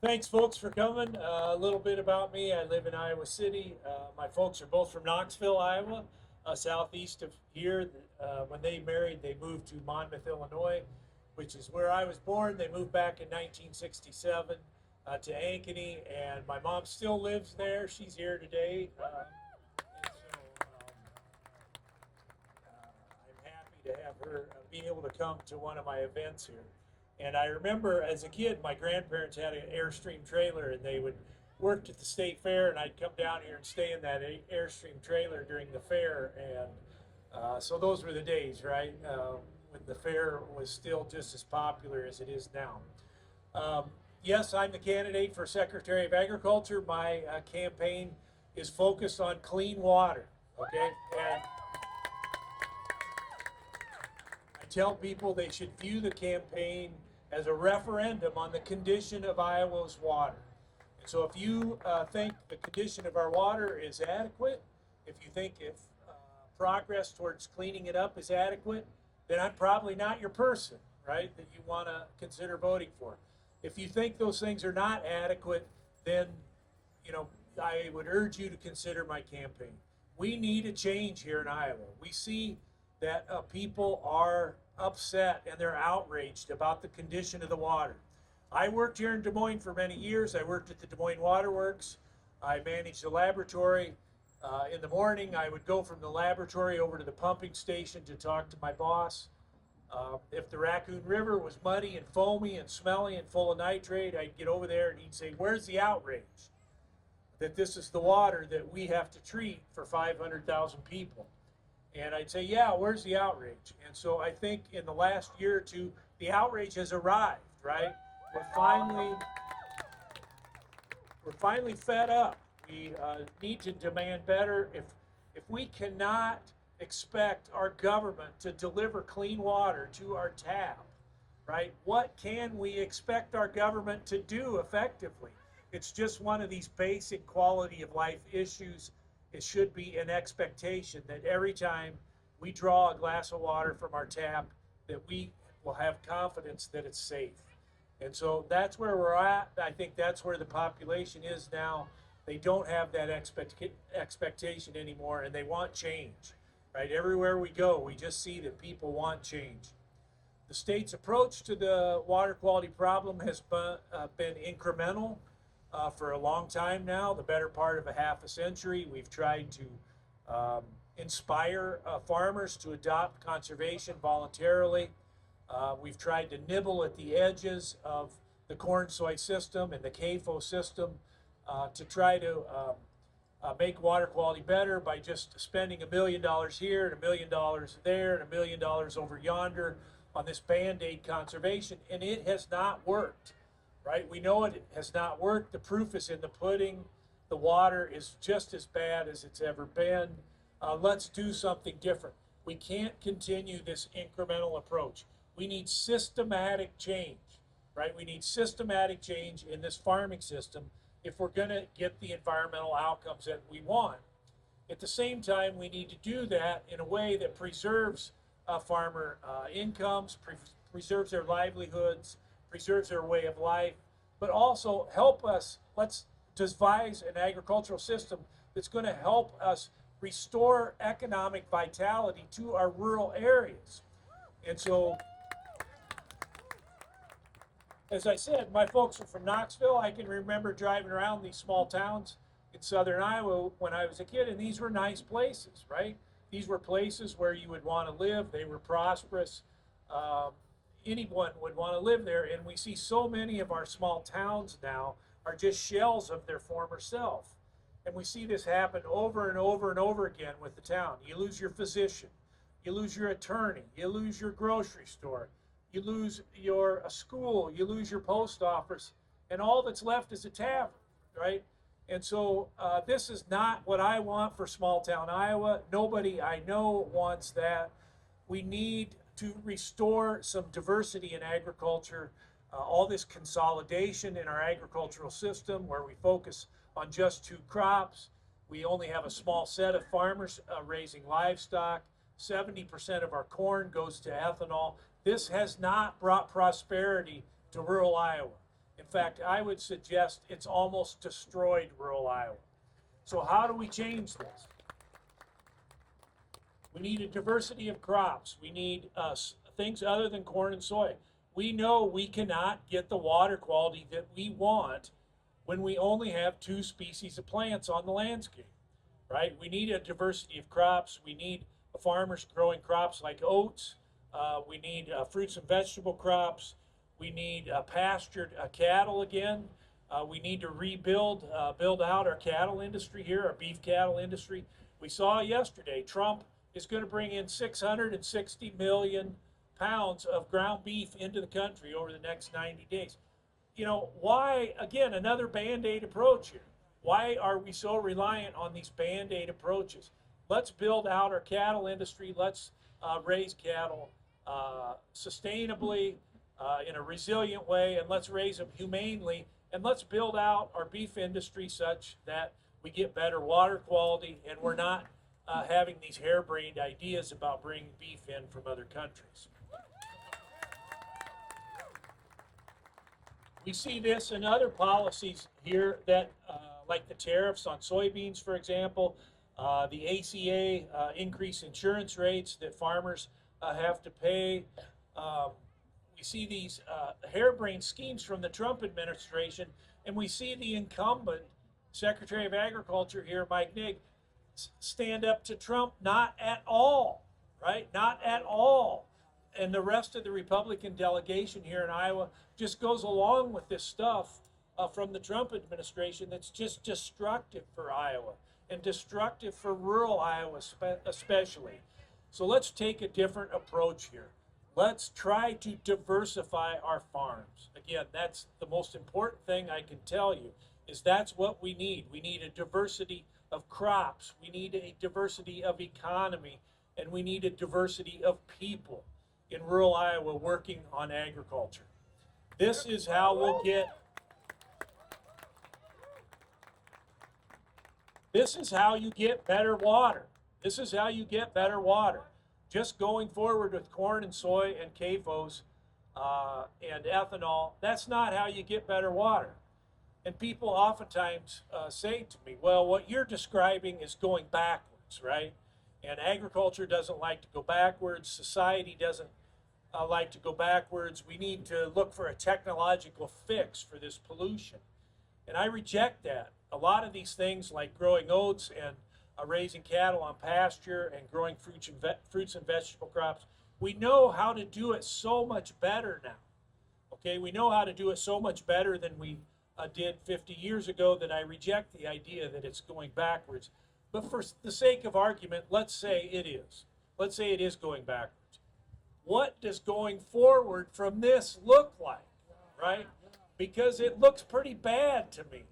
Thanks, folks, for coming. A little bit about me. I live in Iowa City. My folks are both from Knoxville, Iowa, southeast of here. When they married, they moved to Monmouth, Illinois, which is where I was born. They moved back in 1967 to Ankeny, and my mom still lives there. She's here today. I'm happy to have her be able to come to one of my events here. And I remember as a kid, my grandparents had an Airstream trailer, and they would work at the state fair, and I'd come down here and stay in that Airstream trailer during the fair. And so those were the days, right? When the fair was still just as popular as it is now. Um, yes, I'm the candidate for Secretary of Agriculture. My campaign is focused on clean water. Okay, and I tell people they should view the campaign as a referendum on the condition of Iowa's water. And so if you think the condition of our water is adequate, if you think if progress towards cleaning it up is adequate, then I'm probably not your person, right, that you want to consider voting for. If you think those things are not adequate, then, you know, I would urge you to consider my campaign. We need a change here in Iowa. We see that people are upset and they're outraged about the condition of the water. I worked here in Des Moines for many years. I worked at the Des Moines Water Works. I managed the laboratory. In the morning, I would go from the laboratory over to the pumping station to talk to my boss. If the Raccoon River was muddy and foamy and smelly and full of nitrate, I'd get over there and he'd say, "Where's the outrage that this is the water that we have to treat for 500,000 people?" And I'd say, "Yeah, where's the outrage?" And so I think in the last year or two, the outrage has arrived, right? We're finally, we're finally fed up. We need to demand better. If we cannot expect our government to deliver clean water to our tap, right? What can we expect our government to do effectively? It's just one of these basic quality of life issues. It should be an expectation that every time we draw a glass of water from our tap, that we will have confidence that it's safe. And so that's where we're at. I think that's where the population is now. They don't have that expectation anymore, and they want change, right? Everywhere we go, we just see that people want change. The state's approach to the water quality problem has been incremental for a long time now, the better part of a half a century. We've tried to inspire farmers to adopt conservation voluntarily. We've tried to nibble at the edges of the corn soy system and the CAFO system to try to make water quality better by just spending $1 million here and $1 million there and $1 million over yonder on this Band-Aid conservation, and it has not worked, right? We know it has not worked. The proof is in the pudding. The water is just as bad as it's ever been. Let's do something different. We can't continue this incremental approach. We need systematic change, right? We need systematic change in this farming system if we're going to get the environmental outcomes that we want. At the same time, we need to do that in a way that preserves farmer incomes, preserves their livelihoods, preserves their way of life, but also help us. Let's devise an agricultural system that's going to help us restore economic vitality to our rural areas. And so, as I said, my folks are from Knoxville. I can remember driving around these small towns in southern Iowa when I was a kid, and these were nice places, right? These were places where you would want to live. They were prosperous. Anyone would want to live there, and we see so many of our small towns now are just shells of their former self. And we see this happen over and over and over again with the town. You lose your physician, you lose your attorney, you lose your grocery store, you lose your school, you lose your post office, and all that's left is a tavern, right? And so this is not what I want for small town Iowa. Nobody I know wants that. We need to restore some diversity in agriculture. All this consolidation in our agricultural system where we focus on just two crops. We only have a small set of farmers raising livestock. 70% of our corn goes to ethanol. This has not brought prosperity to rural Iowa. In fact, I would suggest it's almost destroyed rural Iowa. So how do we change this? We need a diversity of crops. We need things other than corn and soy. We know we cannot get the water quality that we want when we only have 2 species of plants on the landscape, right? We need a diversity of crops. We need farmers growing crops like oats. We need fruits and vegetable crops. We need pastured cattle again. We need to build out our cattle industry here, our beef cattle industry. We saw yesterday Trump is going to bring in 660 million pounds of ground beef into the country over the next 90 days. You know, why, again, another Band-Aid approach here? Why are we so reliant on these Band-Aid approaches? Let's build out our cattle industry. Let's raise cattle sustainably, in a resilient way, and let's raise them humanely, and let's build out our beef industry such that we get better water quality and we're not having these harebrained ideas about bringing beef in from other countries. We see this in other policies here that, like the tariffs on soybeans, for example, the ACA increased insurance rates that farmers have to pay. We see these harebrained schemes from the Trump administration, and we see the incumbent Secretary of Agriculture here, Mike Nigg, stand up to Trump. Not at all, right? Not at all. And the rest of the Republican delegation here in Iowa just goes along with this stuff from the Trump administration that's just destructive for Iowa and destructive for rural Iowa especially. So let's take a different approach here. Let's try to diversify our farms. Again, that's the most important thing I can tell you, is that's what we need. We need a diversity of crops. We need a diversity of economy, and we need a diversity of people in rural Iowa working on agriculture. This is how we'll get This is how you get better water. This is how you get better water. Just going forward with corn and soy and CAFOs and ethanol, that's not how you get better water. And people oftentimes say to me, well, what you're describing is going backwards, right? And agriculture doesn't like to go backwards. Society doesn't like to go backwards. We need to look for a technological fix for this pollution. And I reject that. A lot of these things like growing oats and raising cattle on pasture and growing fruits and vegetable crops, we know how to do it so much better now. Okay, we know how to do it so much better than we did 50 years ago that I reject the idea that it's going backwards. But for the sake of argument, let's say it is. Let's say it is going backwards. What does going forward from this look like, right? Because it looks pretty bad to me.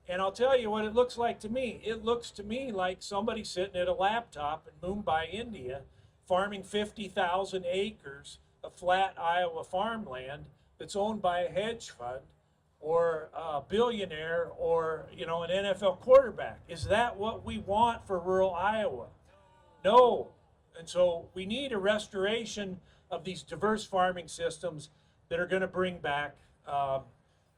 And I'll tell you what it looks like to me. It looks to me like somebody sitting at a laptop in Mumbai, India, farming 50,000 acres of flat Iowa farmland that's owned by a hedge fund or a billionaire or, you know, an NFL quarterback. Is that what we want for rural Iowa? No. And so we need a restoration of these diverse farming systems that are going to bring back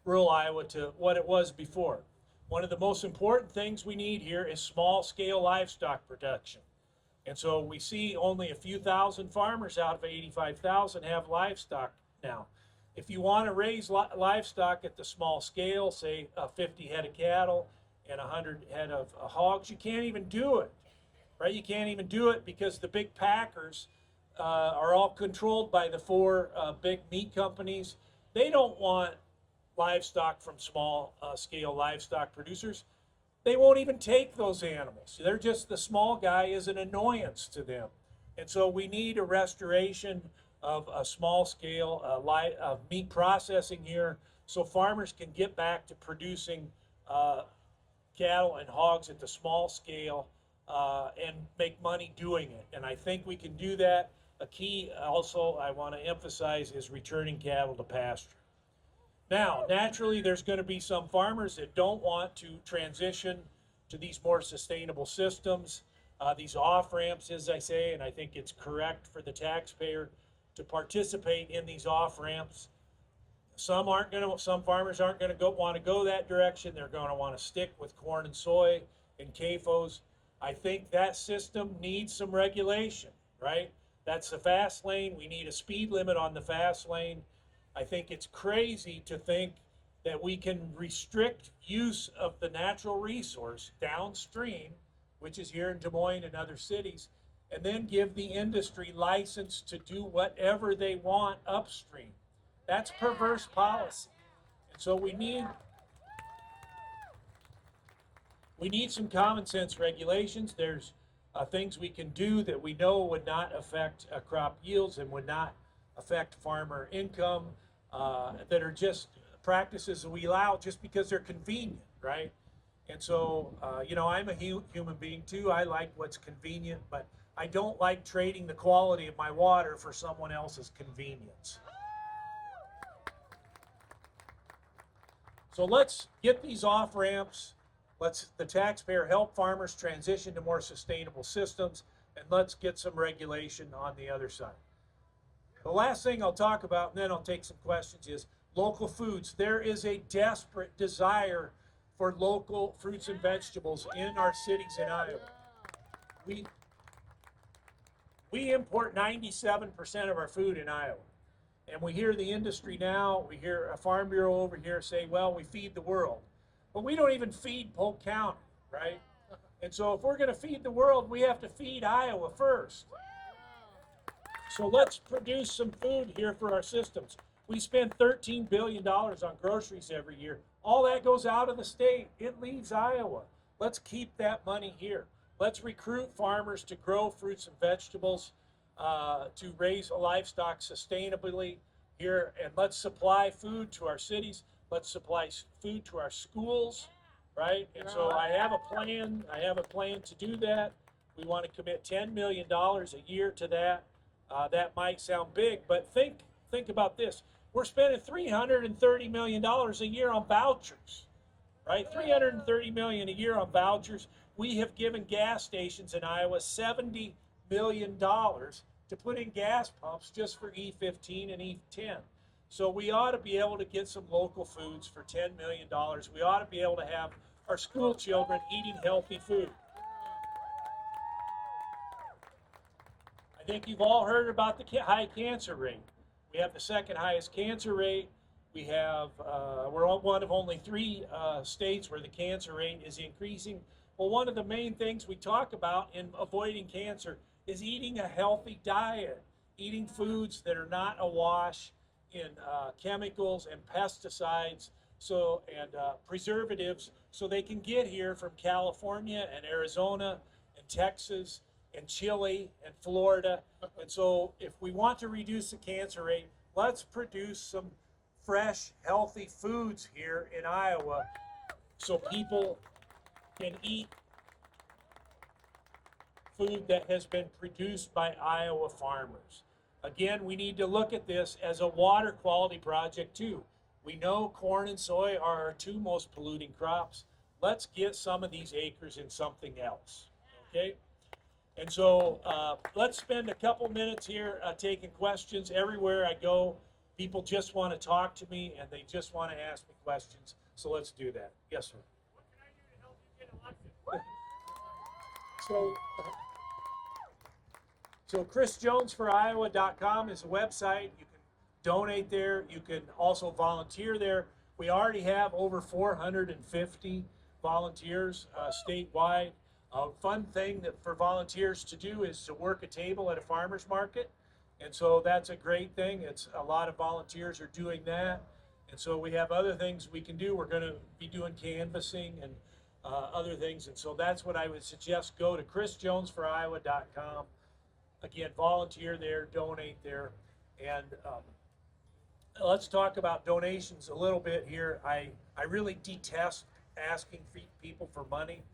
rural Iowa to what it was before. One of the most important things we need here is small-scale livestock production. And so we see only a few thousand farmers out of 85,000 have livestock now. If you want to raise livestock at the small scale, say 50 head of cattle and 100 head of hogs, you can't even do it, right? You can't even do it because the big packers are all controlled by the 4 big meat companies. They don't want livestock from small scale livestock producers. They won't even take those animals. They're just, the small guy is an annoyance to them. And so we need a restoration of a small scale meat processing here so farmers can get back to producing cattle and hogs at the small scale and make money doing it. And I think we can do that. A key also I want to emphasize is returning cattle to pasture. Now, naturally, there's going to be some farmers that don't want to transition to these more sustainable systems, these off-ramps, as I say, and I think it's correct for the taxpayer to participate in these off-ramps. Some farmers aren't going to want to go that direction. They're going to want to stick with corn and soy and CAFOs. I think that system needs some regulation, right? That's the fast lane. We need a speed limit on the fast lane. I think it's crazy to think that we can restrict use of the natural resource downstream, which is here in Des Moines and other cities, and then give the industry license to do whatever they want upstream. That's perverse policy. And so we need some common sense regulations. There's things we can do that we know would not affect crop yields and would not affect farmer income, that are just practices that we allow just because they're convenient, right? And so, I'm a human being too. I like what's convenient, but I don't like trading the quality of my water for someone else's convenience. So let's get these off ramps. Let's the taxpayer help farmers transition to more sustainable systems, and let's get some regulation on the other side. The last thing I'll talk about, and then I'll take some questions, is local foods. There is a desperate desire for local fruits and vegetables in our cities in Iowa. We import 97% of our food in Iowa. And we hear the industry now, we hear a Farm Bureau over here say, well, we feed the world. But we don't even feed Polk County, right? And so if we're going to feed the world, we have to feed Iowa first. So let's produce some food here for our systems. We spend $13 billion on groceries every year. All that goes out of the state. It leaves Iowa. Let's keep that money here. Let's recruit farmers to grow fruits and vegetables, to raise livestock sustainably here, and let's supply food to our cities. Let's supply food to our schools, right? And so I have a plan. I have a plan to do that. We want to commit $10 million a year to that. That might sound big, but think about this. We're spending $330 million a year on vouchers, right? $330 million a year on vouchers. We have given gas stations in Iowa $70 million to put in gas pumps just for E15 and E10. So we ought to be able to get some local foods for $10 million. We ought to be able to have our school children eating healthy food. I think you've all heard about the high cancer rate. We have the second highest cancer rate. We have, we're one of only 3 states where the cancer rate is increasing. Well, one of the main things we talk about in avoiding cancer is eating a healthy diet, eating foods that are not awash in chemicals and pesticides and preservatives, so they can get here from California and Arizona and Texas and Chile and Florida. And so if we want to reduce the cancer rate, let's produce some fresh, healthy foods here in Iowa so people can eat food that has been produced by Iowa farmers. Again, we need to look at this as a water quality project too. We know corn and soy are our 2 most polluting crops. Let's get some of these acres in something else, okay? And so let's spend a couple minutes here taking questions. Everywhere I go, people just want to talk to me and they just want to ask me questions. So let's do that. Yes, sir. What can I do to help you get elected? So ChrisJonesForIowa.com is a website. You can donate there. You can also volunteer there. We already have over 450 volunteers statewide. A fun thing for volunteers to do is to work a table at a farmer's market. And so that's a great thing. It's a lot of volunteers are doing that. And so we have other things we can do. We're going to be doing canvassing and other things. And so that's what I would suggest. Go to ChrisJonesForIowa.com. Again, volunteer there, donate there. And let's talk about donations a little bit here. I really detest asking people for money.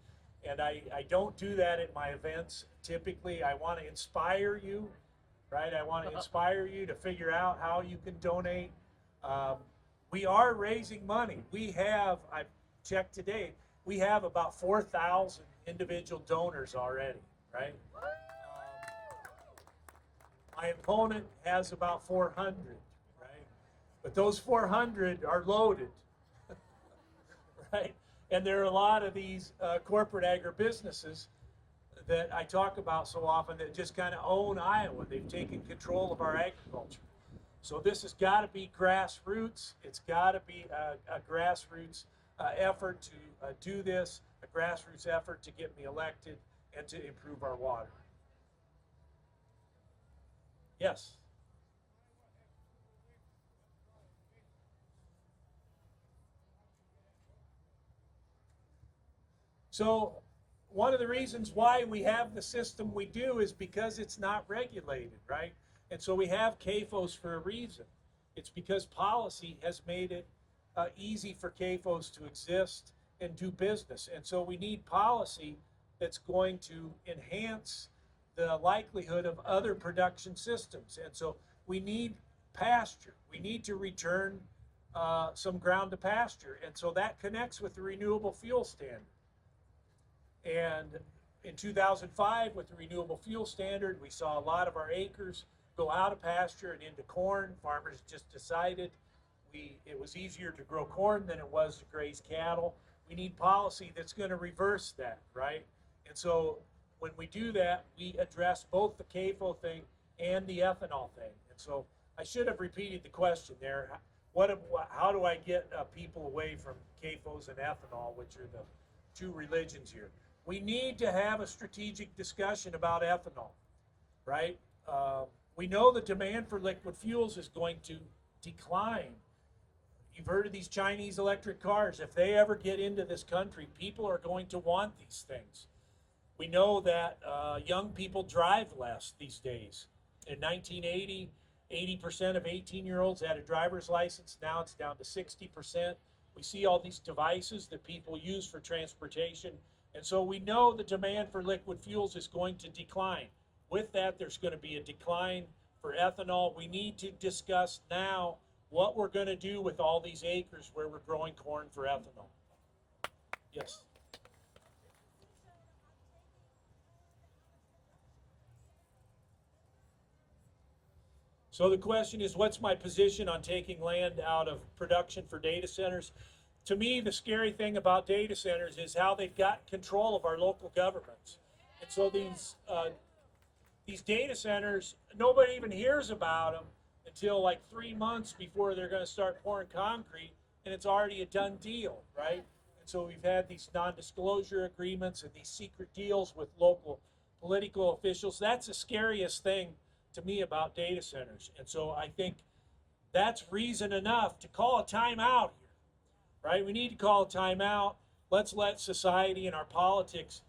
And I don't do that at my events. Typically, I want to inspire you, right? I want to inspire you to figure out how you can donate. We are raising money. I've checked today, we have about 4,000 individual donors already, right? My opponent has about 400, right? But those 400 are loaded, right? And there are a lot of these corporate agribusinesses that I talk about so often that just kind of own Iowa. They've taken control of our agriculture. So this has got to be grassroots. It's got to be a grassroots effort to do this, a grassroots effort to get me elected and to improve our water. Yes. So one of the reasons why we have the system we do is because it's not regulated, right? And so we have CAFOs for a reason. It's because policy has made it easy for CAFOs to exist and do business. And so we need policy that's going to enhance the likelihood of other production systems. And so we need pasture. We need to return some ground to pasture. And so that connects with the renewable fuel standard. And in 2005, with the renewable fuel standard, we saw a lot of our acres go out of pasture and into corn. Farmers just decided it was easier to grow corn than it was to graze cattle. We need policy that's going to reverse that, right? And so when we do that, we address both the CAFO thing and the ethanol thing. And so I should have repeated the question there. How do I get people away from CAFOs and ethanol, which are the two religions here? We need to have a strategic discussion about ethanol, right? We know the demand for liquid fuels is going to decline. You've heard of these Chinese electric cars. If they ever get into this country, people are going to want these things. We know that young people drive less these days. In 1980, 80% of 18-year-olds had a driver's license. Now it's down to 60%. We see all these devices that people use for transportation. And so we know the demand for liquid fuels is going to decline. With that, there's going to be a decline for ethanol. We need to discuss now what we're going to do with all these acres where we're growing corn for ethanol. Yes. So the question is, what's my position on taking land out of production for data centers? To me, the scary thing about data centers is how they've got control of our local governments. And so these data centers, nobody even hears about them until like 3 months before they're going to start pouring concrete, and it's already a done deal, right? And so we've had these non-disclosure agreements and these secret deals with local political officials. That's the scariest thing to me about data centers. And so I think that's reason enough to call a timeout here, right? We need to call a timeout. Let's let society and our politics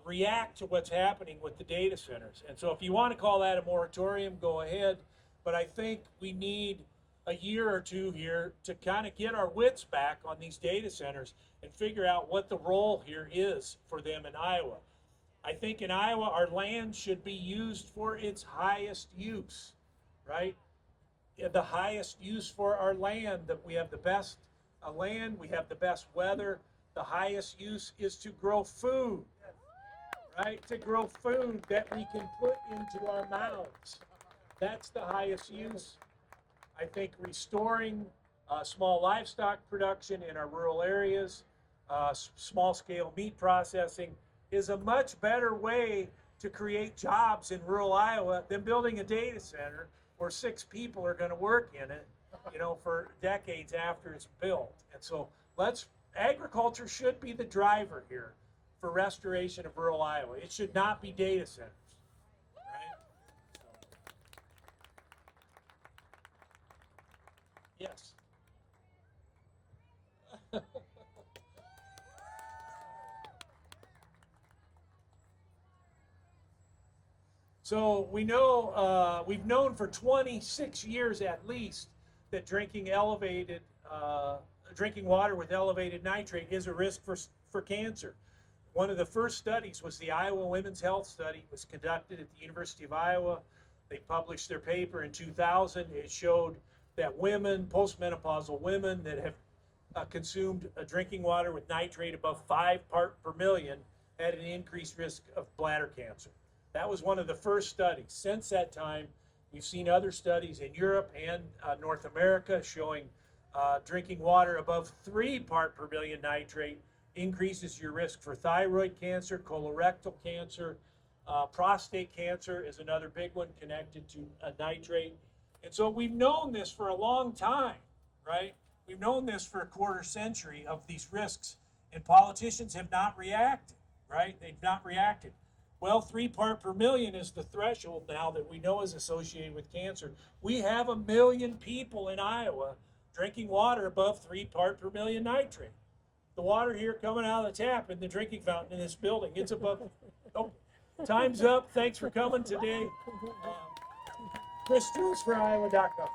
react to what's happening with the data centers. And so if you want to call that a moratorium, go ahead. But I think we need a year or two here to kind of get our wits back on these data centers and figure out what the role here is for them in Iowa. I think in Iowa, our land should be used for its highest use, right? The highest use for our land, that we have the best land, we have the best weather. The highest use is to grow food, right? To grow food that we can put into our mouths. That's the highest use. I think restoring small livestock production in our rural areas, small-scale meat processing, is a much better way to create jobs in rural Iowa than building a data center where 6 people are going to work in it, for decades after it's built. And so agriculture should be the driver here for restoration of rural Iowa. It should not be data centers, right? Yes. So we know, we've known for 26 years at least that drinking water with elevated nitrate is a risk for cancer. One of the first studies was the Iowa Women's Health Study. It was conducted at the University of Iowa. They published their paper in 2000. It showed that women, postmenopausal women that have consumed drinking water with nitrate above 5 parts per million had an increased risk of bladder cancer. That was one of the first studies. Since that time, We've seen other studies in Europe and North America showing drinking water above 3 part per million nitrate increases your risk for thyroid cancer, colorectal cancer, prostate cancer is another big one connected to nitrate. And so we've known this for a long time, right? We've known this for a quarter century of these risks, and politicians have not reacted, right? They've not reacted. Well, 3 part per million is the threshold now that we know is associated with cancer. We have 1 million people in Iowa drinking water above 3 part per million nitrate. The water here coming out of the tap in the drinking fountain in this building, it's above. Oh, time's up. Thanks for coming today. Chris Jules for Iowa.com.